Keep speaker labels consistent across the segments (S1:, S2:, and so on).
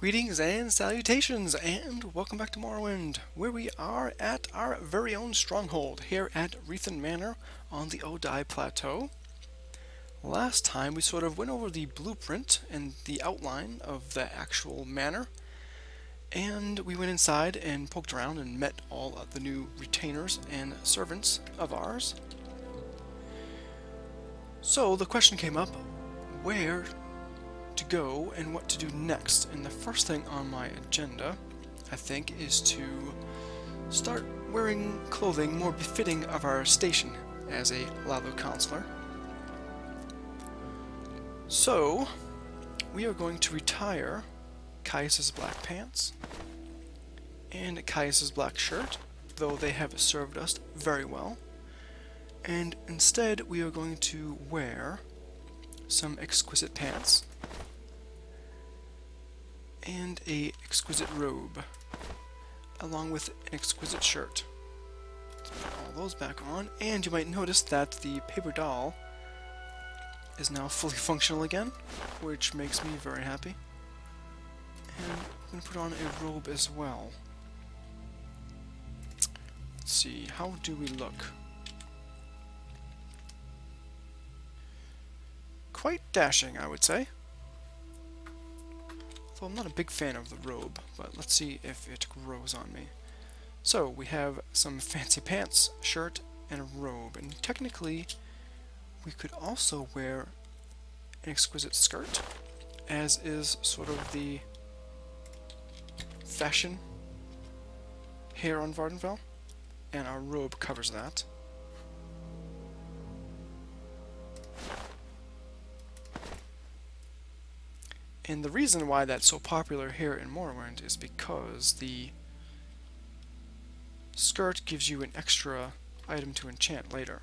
S1: Greetings and salutations, and welcome back to Morrowind, where we are at our very own stronghold here at Rethan Manor on the Odai Plateau. Last time we sort of went over the blueprint and the outline of the actual manor, and we went inside and poked around and met all of the new retainers and servants of ours. So the question came up, where to go and what to do next, and the first thing on my agenda, I think, is to start wearing clothing more befitting of our station as a Laevus counselor. So, we are going to retire Caius's black pants and Caius's black shirt, though they have served us very well, and instead we are going to wear some exquisite pants and a exquisite robe, along with an exquisite shirt. Let's put all those back on, and you might notice that the paper doll is now fully functional again, which makes me very happy. And I'm going to put on a robe as well. Let's see, how do we look? Quite dashing, I would say. Well, I'm not a big fan of the robe, but let's see if it grows on me. So, we have some fancy pants, shirt, and a robe, and technically we could also wear an exquisite skirt, as is sort of the fashion here on Vardenfell, and our robe covers that. And the reason why that's so popular here in Morrowind is because the skirt gives you an extra item to enchant later.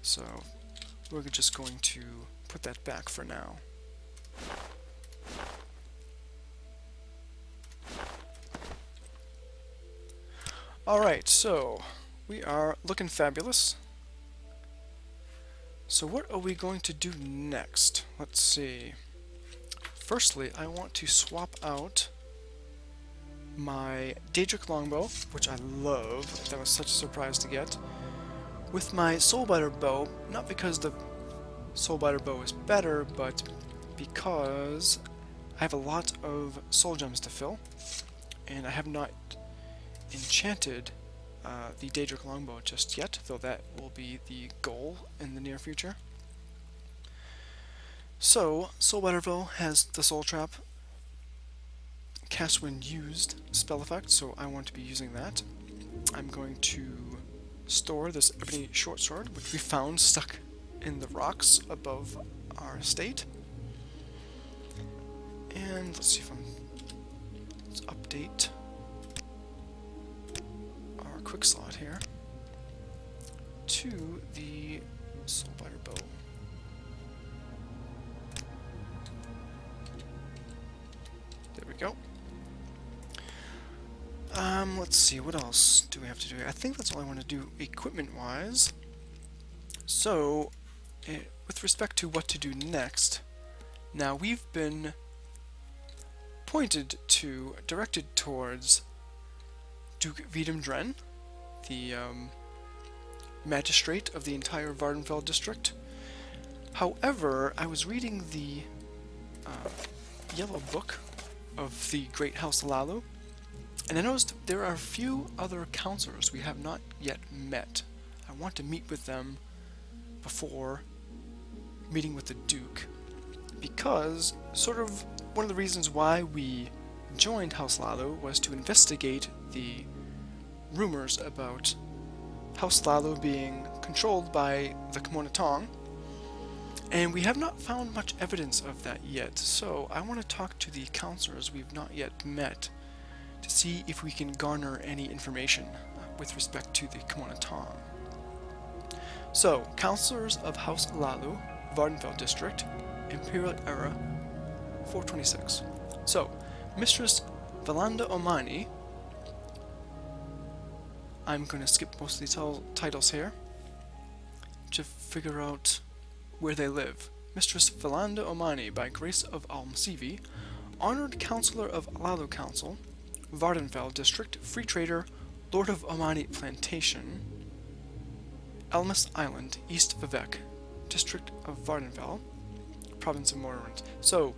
S1: So we're just going to put that back for now. Alright, so we are looking fabulous. So what are we going to do next? Let's see. Firstly, I want to swap out my Daedric longbow, which I love, that was such a surprise to get, with my Soulbiter bow, not because the Soulbiter bow is better, but because I have a lot of soul gems to fill, and I have not enchanted the Daedric longbow just yet, though that will be the goal in the near future. So, Soulbiter bow has the Soul Trap cast when used spell effect, so I want to be using that. I'm going to store this ebony short sword, which we found stuck in the rocks above our estate. And let's see if let's update our quick slot here to the Soulbiter bow. Go. Let's see, what else do we have to do? I think that's all I want to do equipment-wise. So, with respect to what to do next, now we've been directed towards Duke Vidam Dren, the magistrate of the entire Vardenfell district. However, I was reading the Yellow Book of the Great House Lalu, and I noticed there are a few other counselors we have not yet met. I want to meet with them before meeting with the Duke, because sort of one of the reasons why we joined House Lalu was to investigate the rumors about House Lalu being controlled by the Kimona Tong, and we have not found much evidence of that yet, so I want to talk to the counselors we've not yet met to see if we can garner any information with respect to the Kimona Tong. So, counselors of House Lalu, Vardenfell District, Imperial Era, 426. So, Mistress Valanda Omani, I'm going to skip most of these titles here to figure out where they live. Mistress Valanda Omani, by grace of Almsivi, Honored Counselor of Lalu Council, Vardenfell District, Free Trader, Lord of Omani Plantation, Elmas Island, East Vivek, District of Vardenfell, Province of Morrowind. So,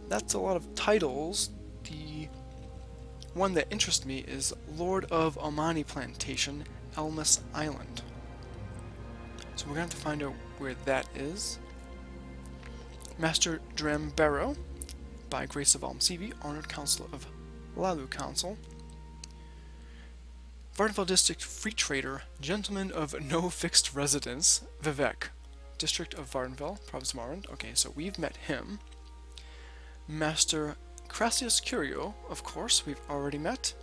S1: that's a lot of titles. The one that interests me is Lord of Omani Plantation, Elmas Island. So we're going to have to find out where that is. Master Drambero, by grace of Almsivi, Honored Counselor of Lalu Council. Vardenfell District Free Trader, Gentleman of No Fixed Residence, Vivek, District of Vardenfell, Province of Morrowind. Okay, so we've met him. Master Crassius Curio, of course, we've already met.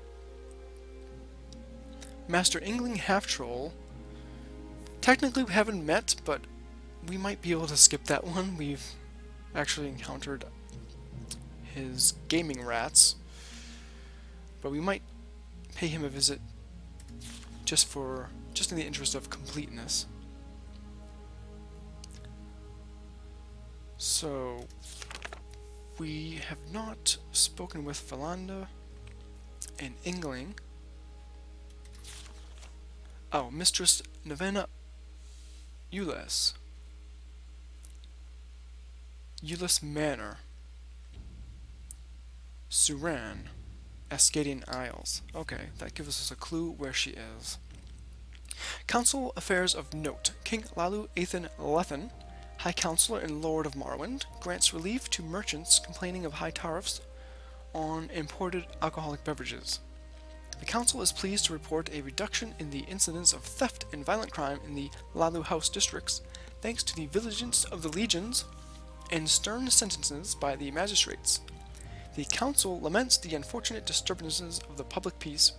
S1: Master Ingling Half-Troll, technically we haven't met, but we might be able to skip that one. We've actually encountered his gaming rats, but we might pay him a visit just in the interest of completeness. So we have not spoken with Valanda and Ingling. Oh, Mistress Novena Ulyss. Ulyss Manor. Suran. Ascadian Isles. Okay, that gives us a clue where she is. Council Affairs of Note. King Lalu Athan Lethen, High Counselor and Lord of Morrowind, grants relief to merchants complaining of high tariffs on imported alcoholic beverages. The Council is pleased to report a reduction in the incidence of theft and violent crime in the Lalu House districts, thanks to the vigilance of the legions and stern sentences by the magistrates. The Council laments the unfortunate disturbances of the public peace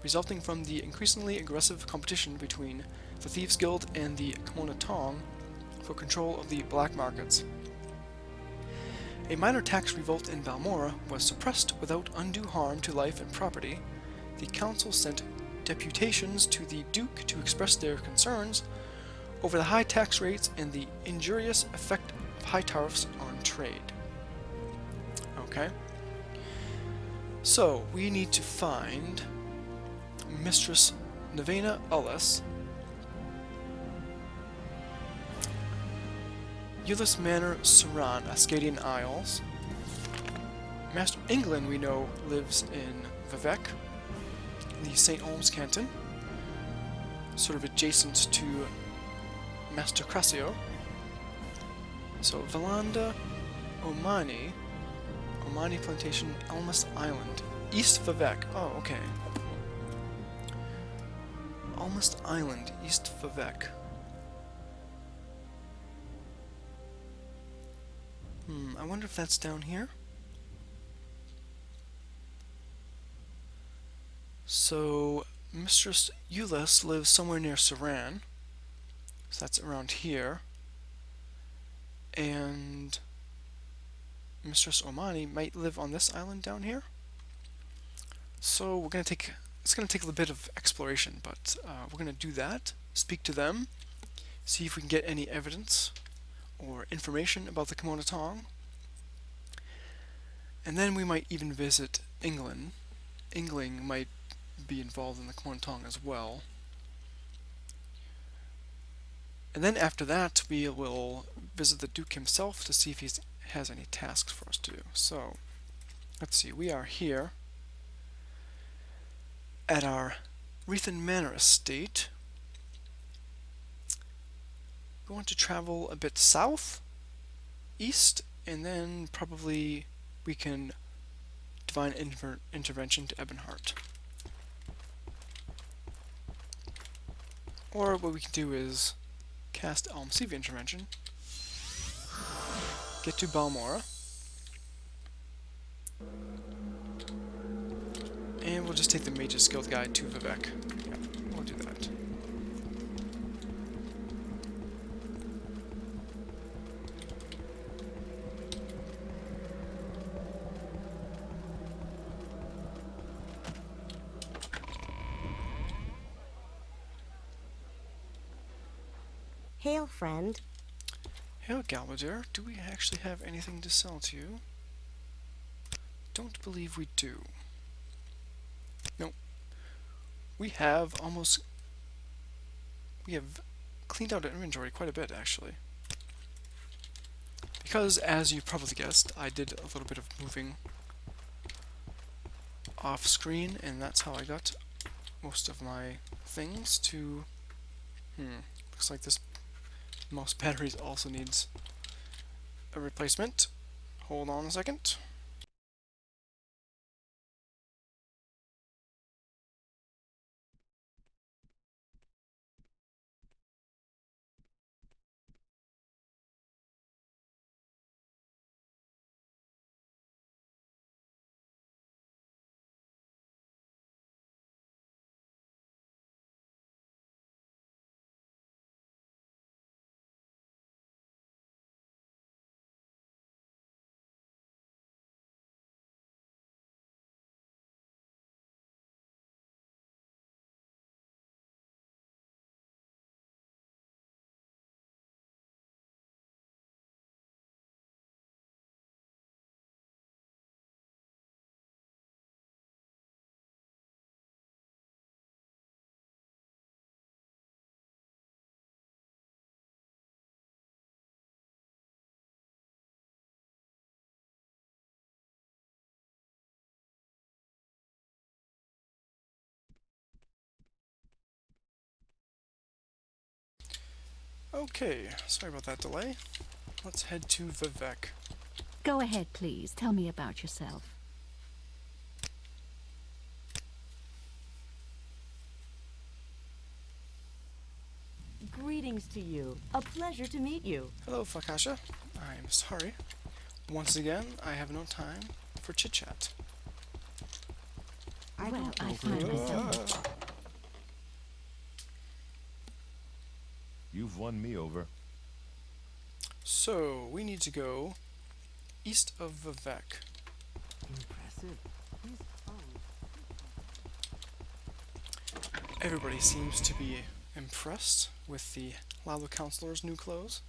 S1: resulting from the increasingly aggressive competition between the Thieves Guild and the Kimona Tong for control of the black markets. A minor tax revolt in Balmora was suppressed without undue harm to life and property. The Council sent deputations to the Duke to express their concerns over the high tax rates and the injurious effect of high tariffs on trade. Okay. So, we need to find Mistress Novena Ulyss, Ulyss Manor, Suran, Ascadian Isles. Master England, we know, lives in Vivek, the St. Olms Canton, sort of adjacent to Master Crassio. So, Valanda, Omani Plantation, Elmas Island, East Vivek. Oh, okay. Elmas Island, East Vivek. I wonder if that's down here. So, Mistress Ulyss lives somewhere near Suran. So that's around here. And Mistress Omani might live on this island down here. So it's gonna take a little bit of exploration, but we're gonna do that. Speak to them, see if we can get any evidence or information about the Kimona Tong. And then we might even visit England. Ingling might be involved in the Kimona Tong as well. And then after that, we will visit the Duke himself to see if he has any tasks for us to do. So, let's see, we are here at our Rethan Manor estate. We want to travel a bit south, east, and then probably we can divine intervention to Ebonheart. Or what we can do is cast Almsivi intervention, get to Balmora, and we'll just take the Mage's Guild Guide to Vivek. Yeah, we'll do that.
S2: Hail, friend.
S1: Hail, Galbadir. Do we actually have anything to sell to you? don't believe we do. No, we have almost... We have cleaned out our inventory quite a bit, actually. Because, as you probably guessed, I did a little bit of moving off screen, and that's how I got most of my things to... looks like this mouse battery also needs a replacement. Hold on a second. Okay, sorry about that delay. Let's head to Vivek.
S3: Go ahead, please. Tell me about yourself.
S4: Greetings to you. A pleasure to meet you.
S1: Hello, Fakasha. I'm sorry. Once again, I have no time for chit-chat.
S2: I
S3: Well,
S2: don't
S3: I
S2: know
S3: find
S2: who
S3: myself...
S5: You've won me over.
S1: So, we need to go east of Vivek.
S4: Impressive.
S1: Everybody seems to be impressed with the Laevus counselor's new clothes.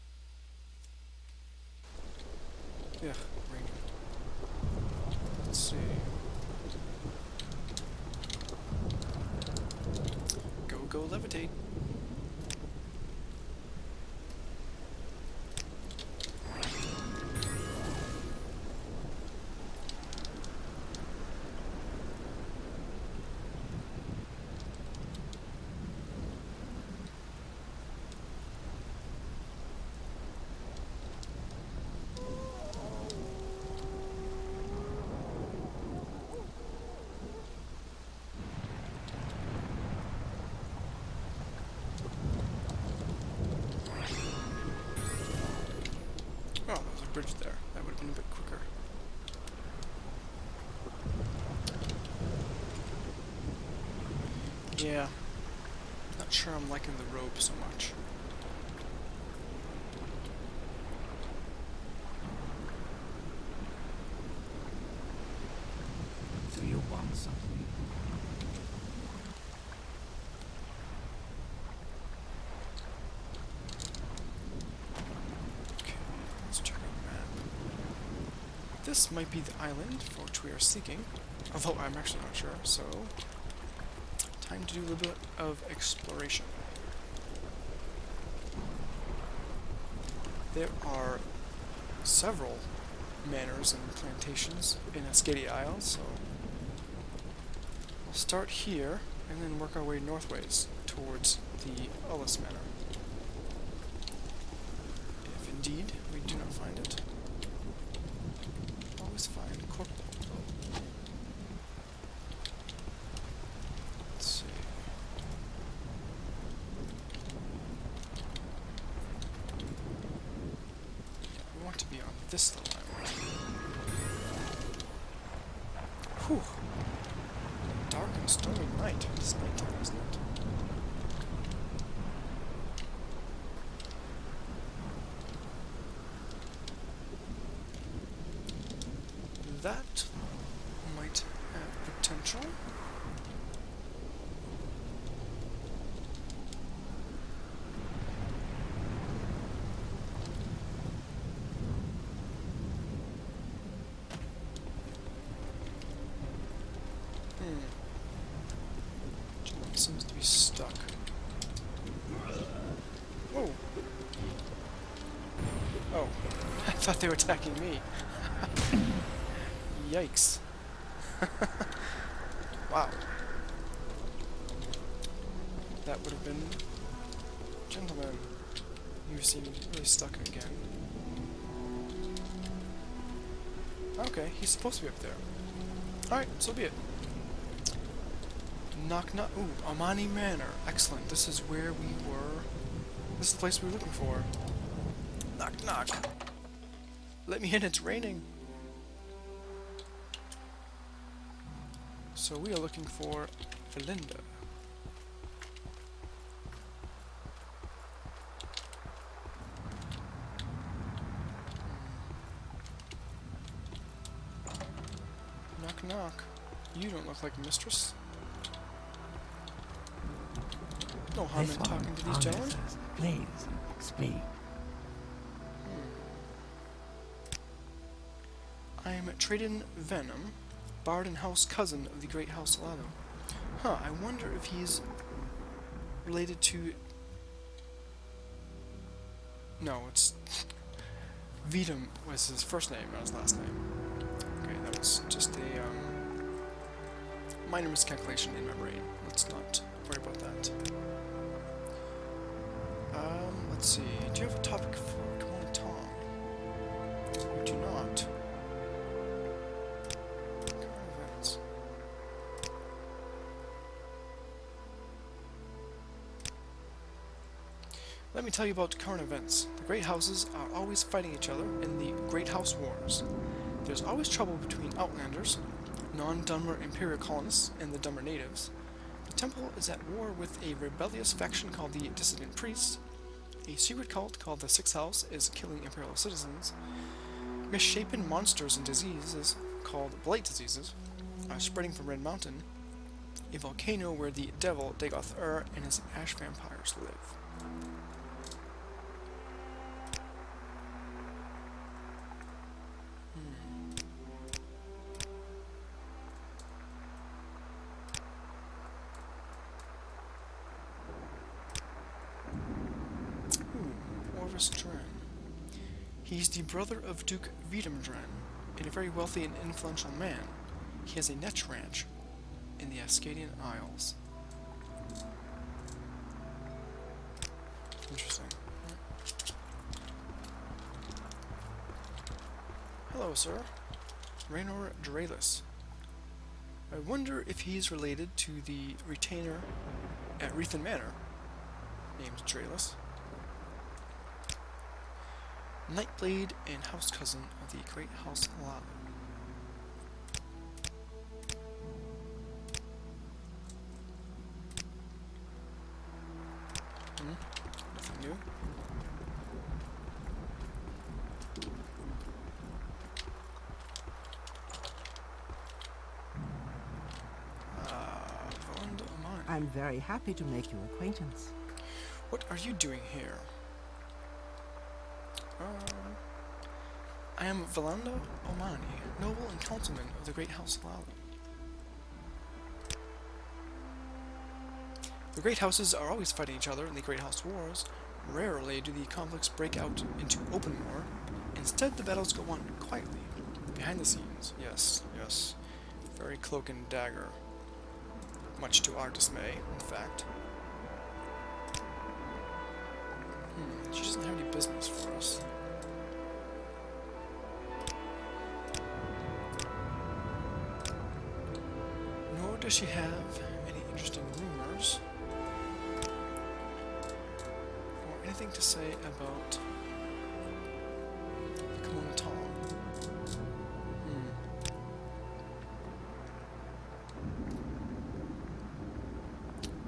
S1: Yeah, raining. Let's see. Go levitate. Oh, there's a bridge there. That would have been a bit quicker. Yeah. Not sure I'm liking the rope so much.
S6: Do you want something?
S1: Okay, let's check out the map. This might be the island for which we are seeking, although I'm actually not sure, so time to do a little bit of exploration. There are several manors and plantations in Ascadia Isle, so we'll start here and then work our way northways towards the Ullis Manor. If indeed we do not find it, always find corp. Let's see. Yeah, we want to be on this little island. Whew. Dark and stormy night. It's nighttime, isn't it? That might have potential. seems to be stuck. Whoa! Oh, I thought they were attacking me. Yikes. Wow. That would have been... Gentlemen, you seem really stuck again. Okay, he's supposed to be up there. Alright, so be it. Knock knock. Ooh, Amani Manor. Excellent. This is where we were. This is the place we were looking for. Knock knock. Let me in, it's raining. So we are looking for Belinda. Knock knock. You don't look like a mistress. No harm in talking to these gentlemen.
S6: Please, speak.
S1: I am Traden Venom, Bard and House cousin of the Great House Laevus. Huh, I wonder if he's related to... No, it's... Vedum was his first name, not his last name. Okay, that was just a minor miscalculation in my brain. Let's not worry about that. Let's see. Do you have a topic for Come on, Tom? You do not. Current events. Let me tell you about current events. The great houses are always fighting each other in the Great House Wars. There's always trouble between outlanders, non-Dunmer Imperial colonists, and the Dunmer natives. The temple is at war with a rebellious faction called the Dissident Priests. A secret cult called the Sixth House is killing Imperial citizens. Misshapen monsters and diseases, called blight diseases, are spreading from Red Mountain, a volcano where the devil Dagoth and his ash vampires live. He's the brother of Duke Vedumdren, and a very wealthy and influential man. He has a netch ranch in the Ascadian Isles. Interesting. Hello, sir. Raynor Caerulus. I wonder if he's related to the retainer at Rethan Manor, named Caerulus. Nightblade and house cousin of the Great House Laevus. Nothing new. Valanda Amani.
S4: I'm very happy to make your acquaintance.
S1: What are you doing here? I am Valanda Omani, noble and councilman of the Great House Laevus. The great houses are always fighting each other in the Great House Wars. Rarely do the conflicts break out into open war. Instead, the battles go on quietly, behind the scenes. Yes, yes. Very cloak and dagger. Much to our dismay, in fact. She doesn't have any business for us. Nor does she have any interesting rumors or anything to say about the Kimona Tom.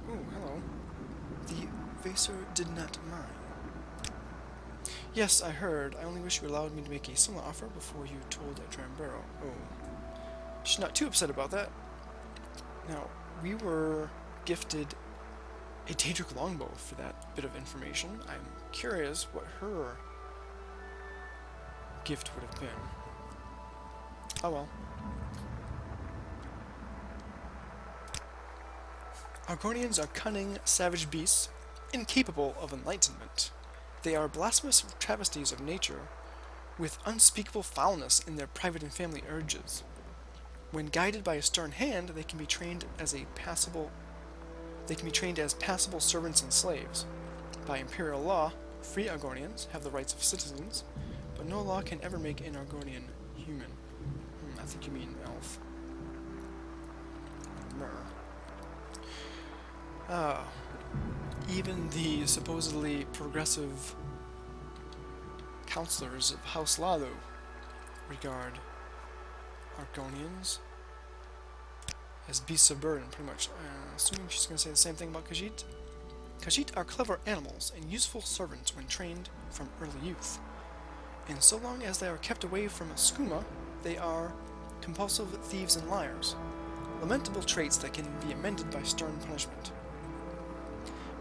S1: Oh, hello. The Vaser did not mind. Yes, I heard. I only wish you allowed me to make a similar offer before you told Drambero. Oh. She's not too upset about that. Now, we were gifted a Daedric longbow for that bit of information. I'm curious what her gift would have been. Oh well. Argonians are cunning, savage beasts, incapable of enlightenment. They are blasphemous travesties of nature, with unspeakable foulness in their private and family urges. When guided by a stern hand, they can be trained as passable servants and slaves. By imperial law, free Argonians have the rights of citizens, but no law can ever make an Argonian human. I think you mean elf. Even the supposedly progressive counselors of House Laevus regard Argonians as beasts of burden, pretty much. Assuming she's going to say the same thing about Khajiit. Khajiit are clever animals and useful servants when trained from early youth. And so long as they are kept away from a skooma, they are compulsive thieves and liars. Lamentable traits that can be amended by stern punishment.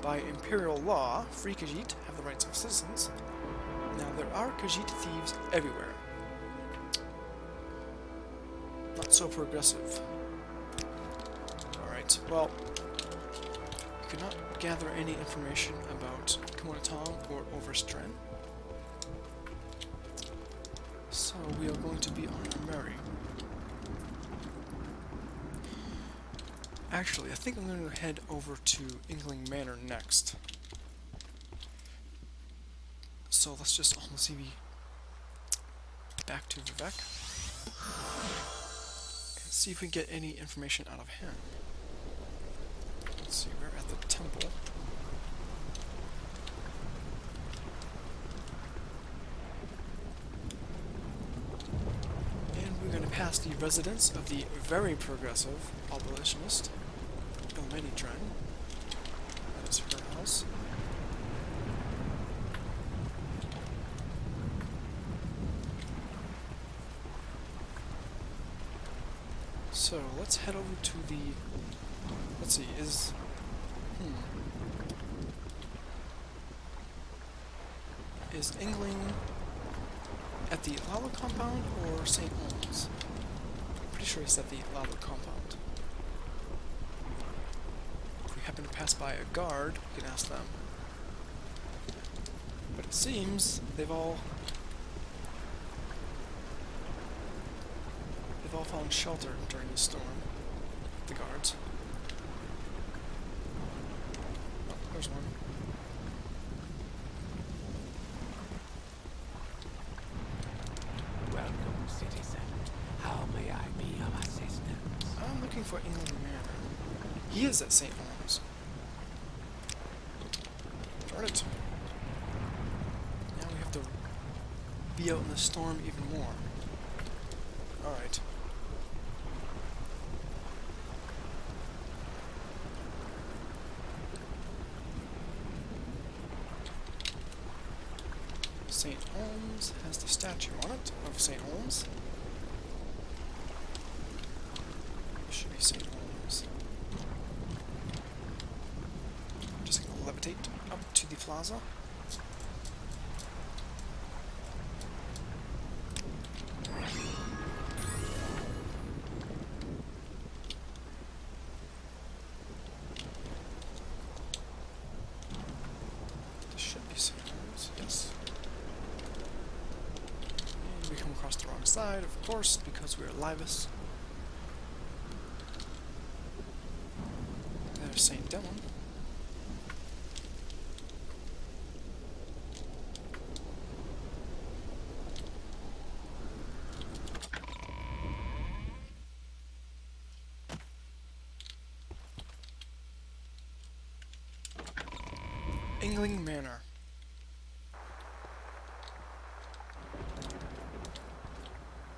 S1: By imperial law, free Khajiit have the rights of citizens. Now, there are Khajiit thieves everywhere. Not so progressive. Alright, well, we could not gather any information about Kimonotom or Overstrand. So we are going to be on a merry. Actually, I think I'm going to head over to Ingling Manor next. So let's just almost see back to Vivek and see if we can get any information out of him. Let's see, we're at the temple. And we're going to pass the residence of the very progressive abolitionist, Ilmenitren. That is her house. So let's head over to the. Let's see. Is Ingling at the Lalo compound or St. Olms? Pretty sure he's at the Lalo compound. If we happen to pass by a guard, we can ask them. But it seems they've all found shelter during the storm. The guards. Oh, there's one.
S6: Welcome, citizen. How may I be of assistance?
S1: I'm looking for England Manor. He is at St. Olms. Darn it. Now we have to be out in the storm even more. Alright. St. Olms has the statue on it of St. Olms. This should be St. Olms. I'm just going to levitate up to the plaza. This should be St. Olms, yes. We come across the wrong side, of course, because we're Laevus. There's St. Dylan. Ingling Manor.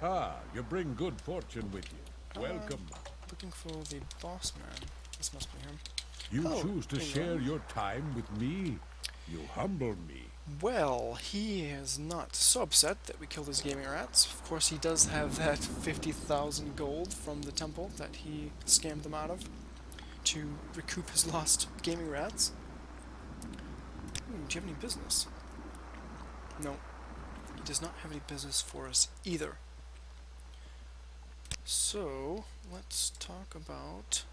S5: Ah, you bring good fortune with you. Welcome.
S1: Looking for the boss man. This must be him.
S5: You
S1: Hello,
S5: choose to
S1: Ingling.
S5: share your time with me. You humble me.
S1: Well, he is not so upset that we killed his gaming rats. Of course, he does have that 50,000 gold from the temple that he scammed them out of to recoup his lost gaming rats. Ooh, do you have any business? No. He does not have any business for us either. So, let's talk about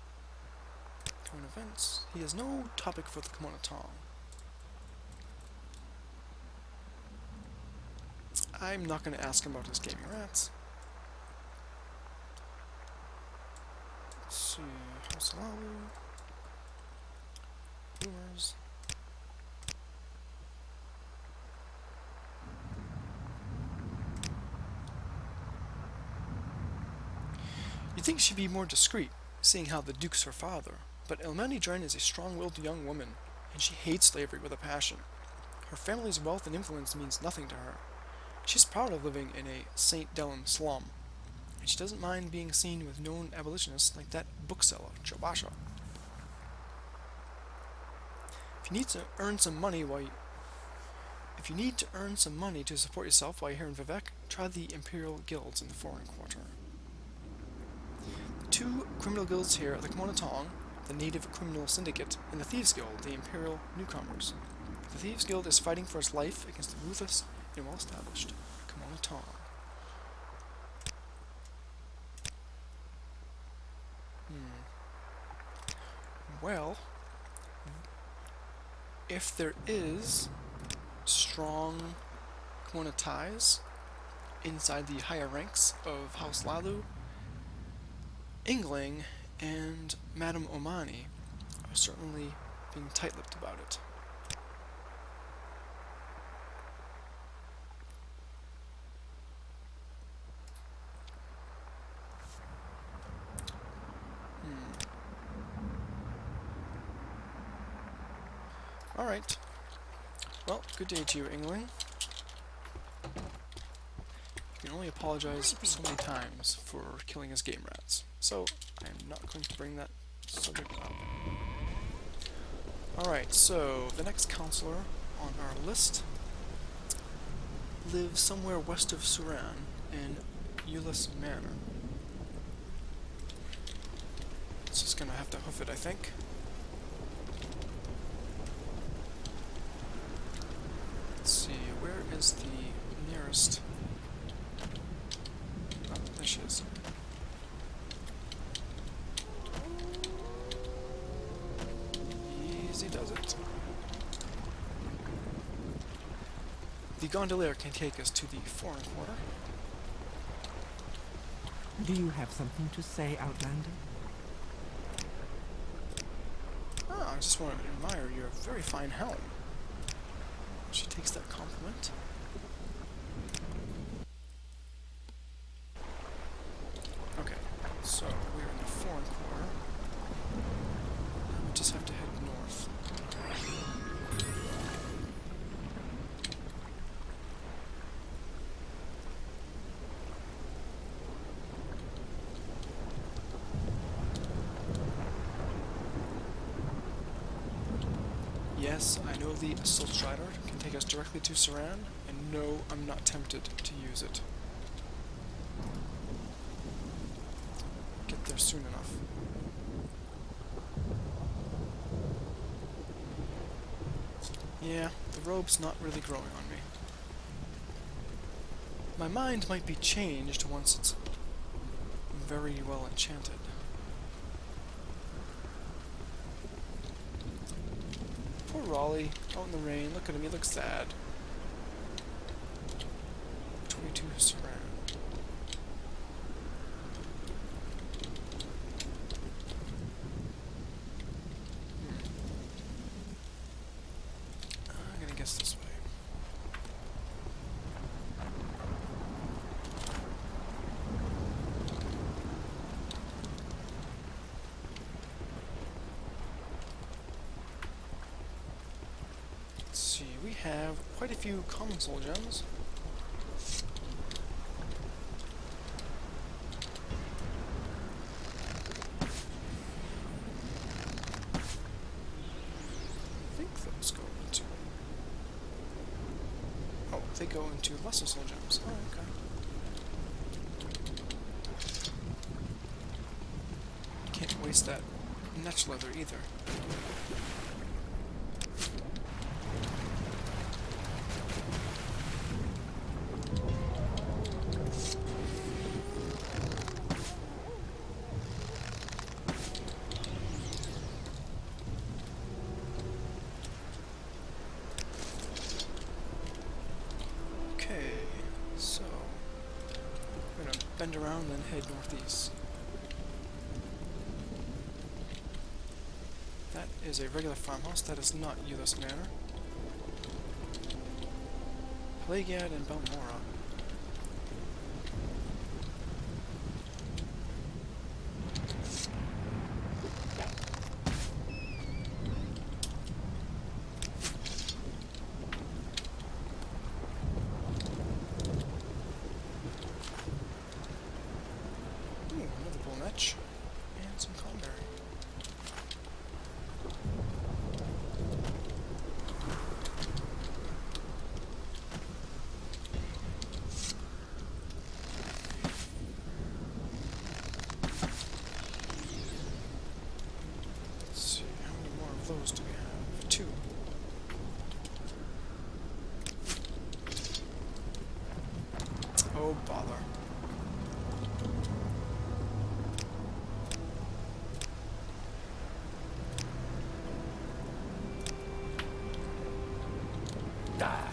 S1: Current events. He has no topic for the Kimono Tong. I'm not going to ask him about his gaming rats. Let's see. House Laevus. Rumors. You'd think she'd be more discreet, seeing how the Duke's her father, but Elmani Dren is a strong-willed young woman, and she hates slavery with a passion. Her family's wealth and influence means nothing to her. She's proud of living in a St. Delon slum, and she doesn't mind being seen with known abolitionists like that bookseller, Chobasha. If you need to earn some money to support yourself while you're here in Vivec, try the Imperial Guilds in the Foreign Quarter. The two criminal guilds here are the Kimono Tong, the Native Criminal Syndicate, and the Thieves Guild, the Imperial Newcomers. The Thieves Guild is fighting for its life against the ruthless and well-established Kimono Tong. Well, if there is strong Kimono ties inside the higher ranks of House Lalu, Ingling and Madame Omani are certainly being tight-lipped about it. Alright. Well, good day to you, Ingling. You can only apologize so many times for killing his game rats, so I'm not going to bring that subject up. Alright, so the next counselor on our list lives somewhere west of Suran in Euless Manor. It's just gonna have to hoof it, I think. Let's see, where is the nearest? Oh, there she is. Easy does it. The gondolier can take us to the Foreign Quarter.
S4: Do you have something to say, Outlander?
S1: Ah, I just want to admire your very fine helm. She takes that compliment. Okay, so we're in the Foreign Quarter. Now we just have to head north. Yes, I know the Assault Strider can take us directly to Suran, and no, I'm not tempted to use it. Get there soon enough. Yeah, the robe's not really growing on me. My mind might be changed once it's very well enchanted. Poor Raleigh, out in the rain. Look at him, he looks sad. 22 Suran. I'm gonna guess this way. Let's see, we have quite a few common soul gems. I think those go into... Oh, they go into lesser soul gems. Oh, okay. Can't waste that netch leather either. bend around and then head northeast. That is a regular farmhouse. That is not Euless Manor. Plegad and Balmora. Another bull match. And some cranberry. Let's see, how many more of those do we have? 2. Oh, bother.
S6: Die.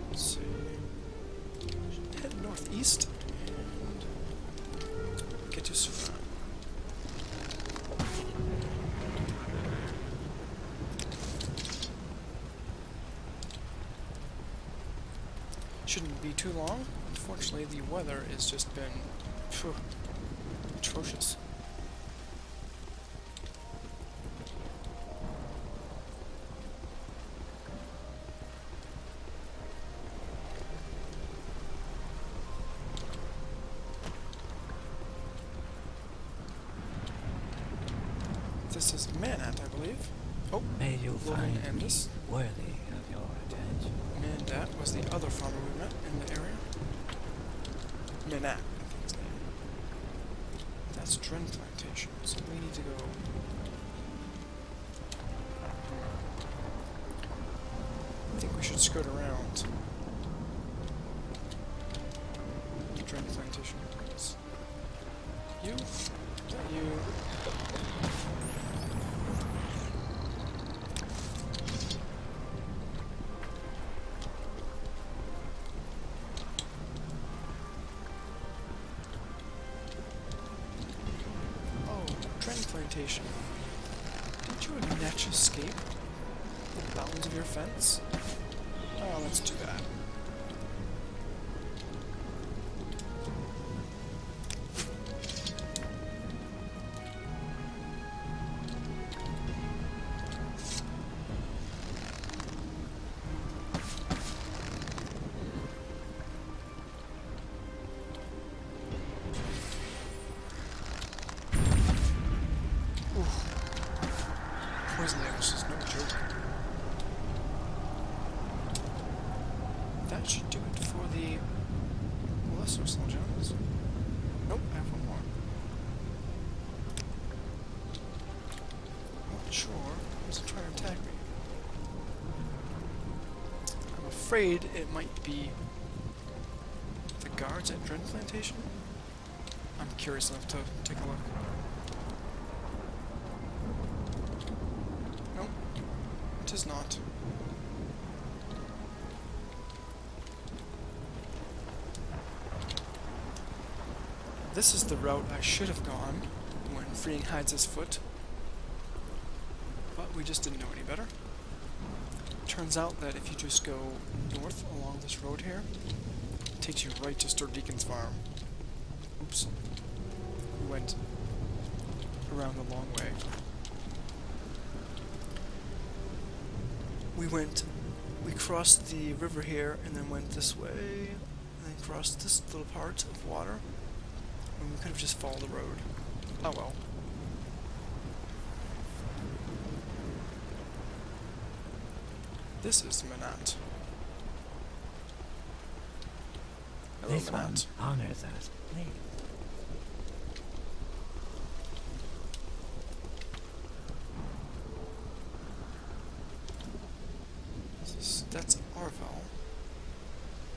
S1: Let's see. Head northeast and get to Sudan. Shouldn't be too long. Unfortunately, the weather has just been atrocious. This is Manat, I believe. Oh,
S6: May you
S1: Logan
S6: find me
S1: Andis.
S6: worthy of your attention.
S1: Mandat was the other farmer we met in the area. Manat, I think his name. That's Dren Plantation, so we need to go. I think we should skirt around. Dren Plantation. It's you? Is that you? Plantation. Did you and Netch escape the bounds of your fence? Oh, that's too bad. Poison Laevus is no joke. That should do it for the lesser Slow Jones. Nope, I have one more. Not sure who's trying to attack me. I'm afraid it might be the guards at Dren Plantation. I'm curious enough to take a look. Nope, it is not. This is the route I should have gone when freeing Hyde's foot, but we just didn't know any better. Turns out that if you just go north along this road here, it takes you right to Sir Deacon's farm. Oops. We went around the long way. We crossed the river here and then went this way, and then crossed this little part of water, and we could have just followed the road. Oh well. This is Manat. Hello,
S6: This one
S1: Manat.
S6: honors us. Please.
S1: This is That's Arvel.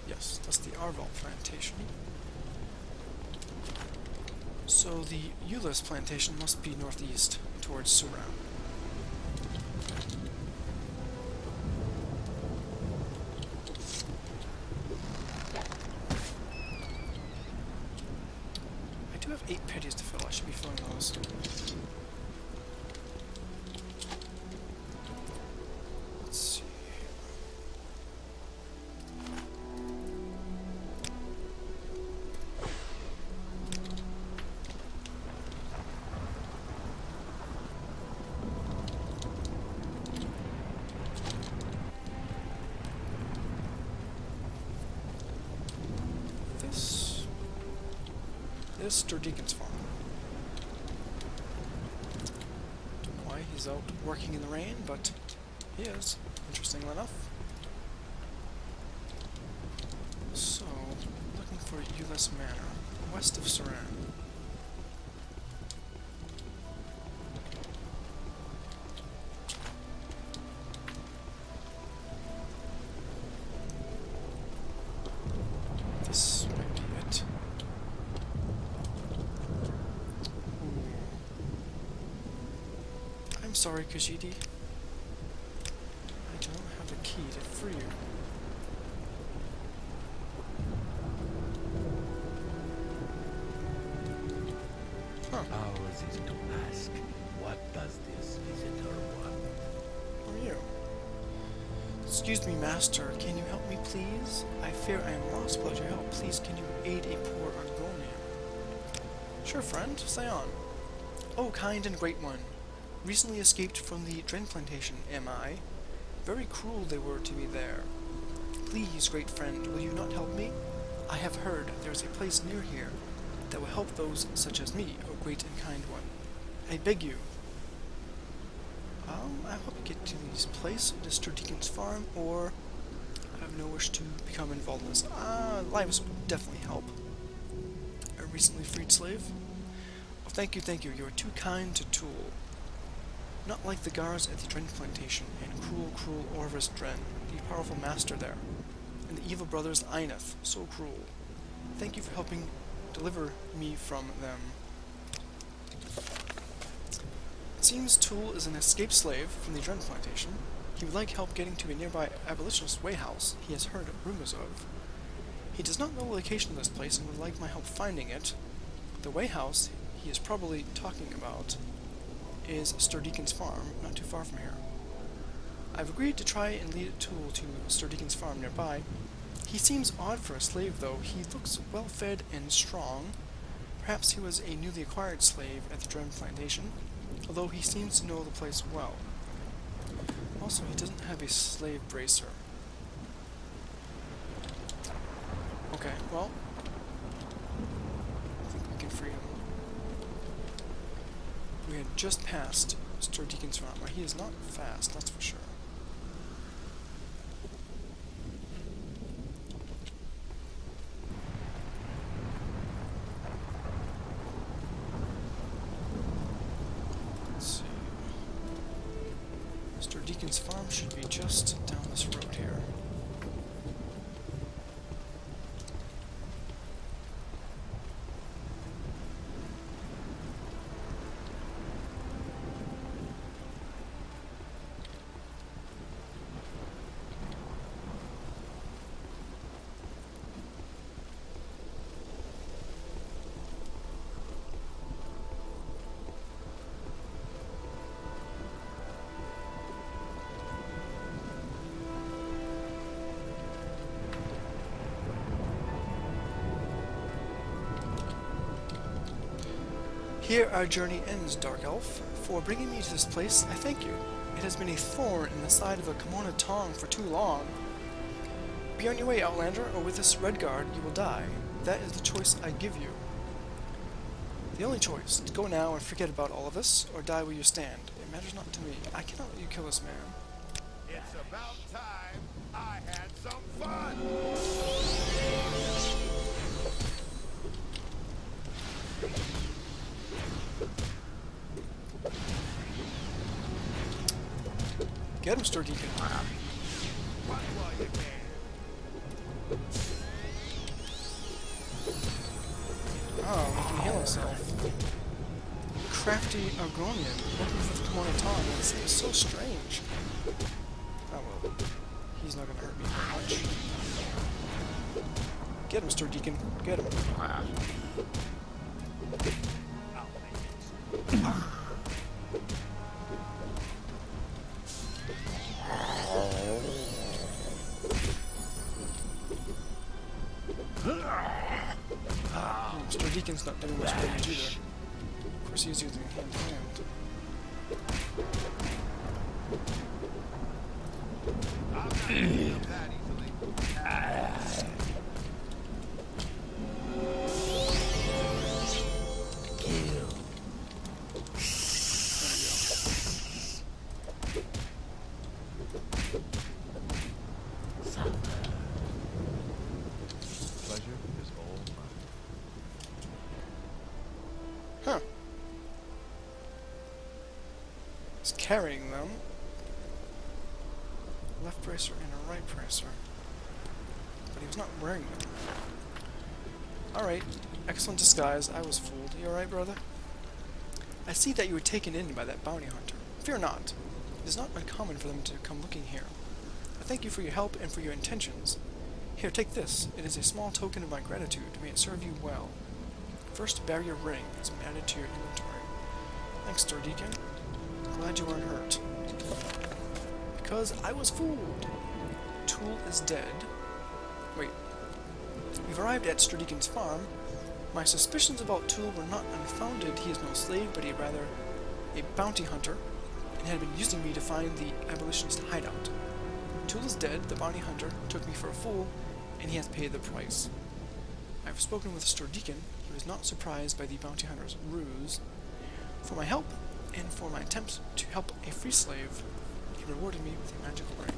S1: Yes, that's the Arvel plantation. So the Euless plantation must be northeast, towards Suran. I do have 8 pities to fill. I should be filling those. Let's see. This Stordeacon's farm. Don't know why he's out working in the rain, but he is, interestingly enough. So, looking for Euless Manor, west of Suran. This might be it. I'm sorry, Khajiit. I don't have the key to free you. Huh.
S6: Ours is to ask, what does this visitor want?
S1: Who are you? Excuse me, master. Can you help me, please? I fear I am lost without your help. Please, can you aid a poor Argonian? Sure, friend. Say on. Oh, kind and great one. Recently escaped from the Dren plantation, am I? Very cruel they were to me there. Please, great friend, will you not help me? I have heard there is a place near here that will help those such as me, O great and kind one. I beg you. I hope you get to this place, this Stordeacon's farm, or I have no wish to become involved in this. Laevus would definitely help. A recently freed slave? Oh, thank you, you are too kind to Tool. Not like the guards at the Dren plantation, and cruel Orvis Dren, the powerful master there, and the evil brothers Eineth, so cruel. Thank you for helping deliver me from them. It seems Tool is an escaped slave from the Dren plantation. He would like help getting to a nearby abolitionist wayhouse he has heard rumors of. He does not know the location of this place and would like my help finding it. The wayhouse he is probably talking about is Stordeacon's farm, not too far from here. I've agreed to try and lead Tool to Stordeacon's farm nearby. He seems odd for a slave, though. He looks well-fed and strong. Perhaps he was a newly acquired slave at the Dren plantation, although he seems to know the place well. Also, he doesn't have a slave bracer. Okay, well, I think we can free him. We had just passed Stordeacon's farm, where he is not fast, that's for sure. Let's see. Stordeacon's farm should be just down this road here. Here our journey ends, Dark Elf. For bringing me to this place, I thank you. It has been a thorn in the side of a Kimona Tong for too long. Be on your way, Outlander, or with this Redguard you will die. That is the choice I give you. The only choice, to go now and forget about all of this, or die where you stand. It matters not to me. I cannot let you kill this man.
S5: It's about time I had some fun!
S1: Get him, Stordeacon. Oh, he can heal himself. Crafty Argonian looking for the Kimono Tong. It's so strange. Oh well. He's not gonna hurt me very much. Get him, Sir Deacon. Get him. Mr. Deacon's not doing much damage either. Of course, he's using hand to hand.
S6: Pleasure is all mine.
S1: Huh. He's carrying them. Left bracer and a right bracer. But he was not wearing them. Alright. Excellent disguise. I was fooled. You alright, brother? I see that you were taken in by that bounty hunter. Fear not. It is not uncommon for them to come looking here. I thank you for your help and for your intentions. Here, take this. It is a small token of my gratitude. May it serve you well. First barrier ring has been added to your inventory. Thanks, Sir Deacon. Glad you weren't hurt. Because I was fooled. Tool is dead. Wait. We've arrived at Sir Deacon's farm. My suspicions about Tool were not unfounded. He is no slave, but rather a bounty hunter, and had been using me to find the abolitionist hideout. Tool is dead. The bounty hunter took me for a fool, and he has paid the price. I have spoken with Sir Deacon. He was not surprised by the bounty hunter's ruse. For my help, and for my attempts to help a free slave, he rewarded me with a magical ring.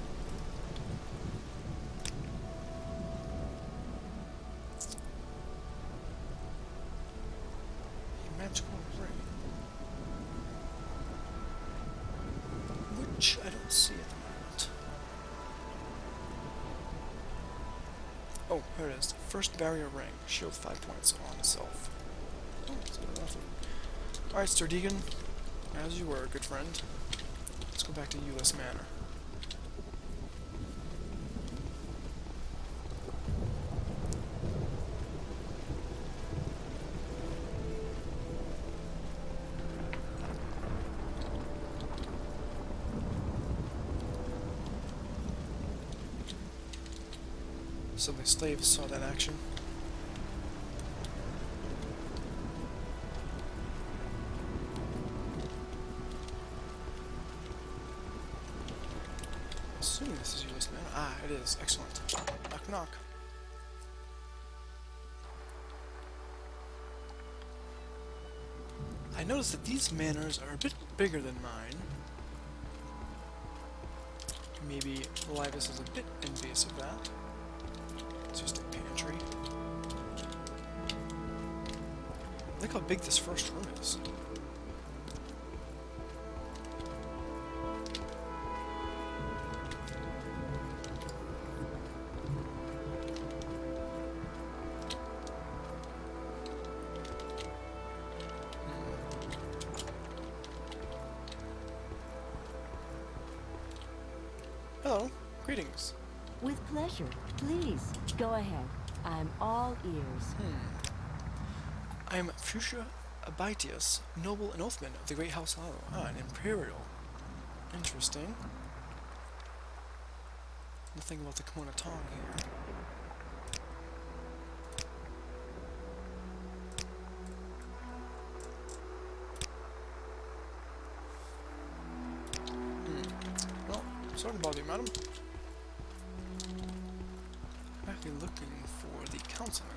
S1: A magical ring. Which I don't see at the moment. Oh, here it is. First barrier ring. Shield 5 points on self. Oh, it's better than nothing. Alright, Sir Deacon. As you were, good friend. Let's go back to Euless Manor. So the slaves saw that action. Assuming this is Euless Manor. Ah, it is. Excellent. Knock knock. I noticed that these manors are a bit bigger than mine. Maybe Laevus is a bit envious of that. It's just a pantry. Look how big this first room is. Hello, greetings.
S2: With pleasure. Please, go ahead. I'm all ears.
S1: I am Fuchsia Abitius, noble and oathman of the Great House Laevus. Ah, an imperial. Interesting. Nothing about the Kimono Tong here. Well, sorry to bother you, madam. I'm actually looking for the councilman.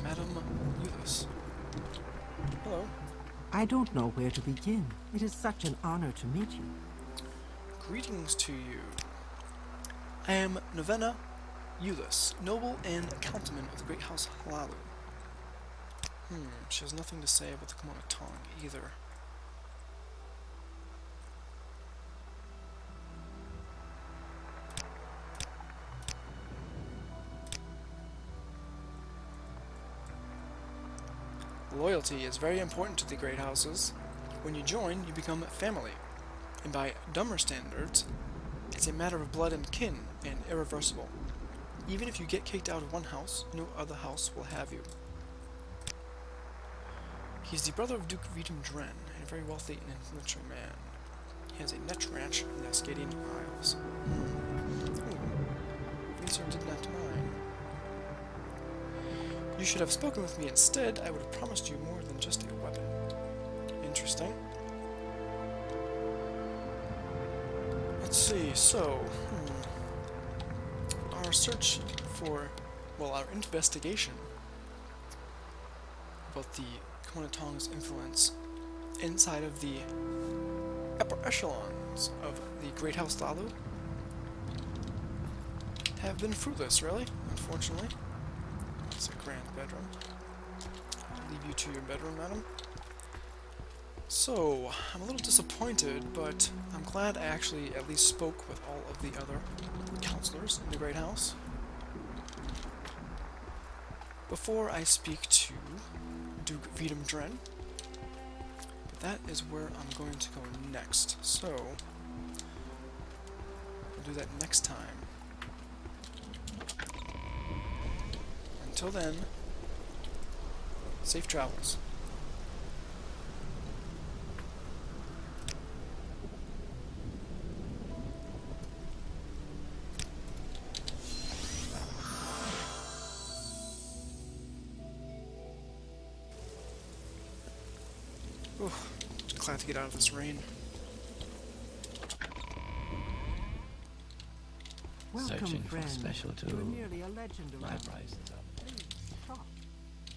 S1: Madam Laevus. Hello.
S4: I don't know where to begin. It is such an honor to meet you.
S1: Greetings to you. I am Novena Laevus, noble and councilman of the Great House Laevus. She has nothing to say about the Kimono Tong either. Loyalty is very important to the great houses. When you join, you become family. And by dumber standards, it's a matter of blood and kin, and irreversible. Even if you get kicked out of one house, no other house will have you. He's the brother of Duke Vidum Dren, a very wealthy and influential man. He has a net ranch in the Ascadian Isles. These are did not mine. You should have spoken with me instead. I would have promised you more than just a weapon. Interesting. Let's see, so, our search for, well, our investigation about the Konatong's influence inside of the upper echelons of the Great House Lalu have been fruitless, really, unfortunately. It's a grand bedroom. I'll leave you to your bedroom, madam. So, I'm a little disappointed, but I'm glad I actually at least spoke with all of the other counselors in the Great House before I speak to Duke Vidum Dren. But that is where I'm going to go next, so we'll do that next time. Until then, safe travels. Ooh, glad to get out of this rain.
S4: Welcome,
S6: Searching for
S4: friend.
S6: special
S4: You're
S6: tool.
S4: nearly a legend
S6: My
S4: around.
S6: price is up.
S4: Please, talk.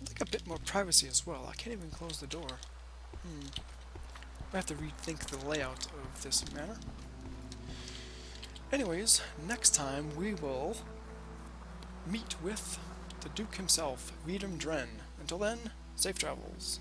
S1: I'd like a bit more privacy as well. I can't even close the door. I have to rethink the layout of this manor. Anyways, next time we will meet with the Duke himself, Vidum Dren. Until then, safe travels.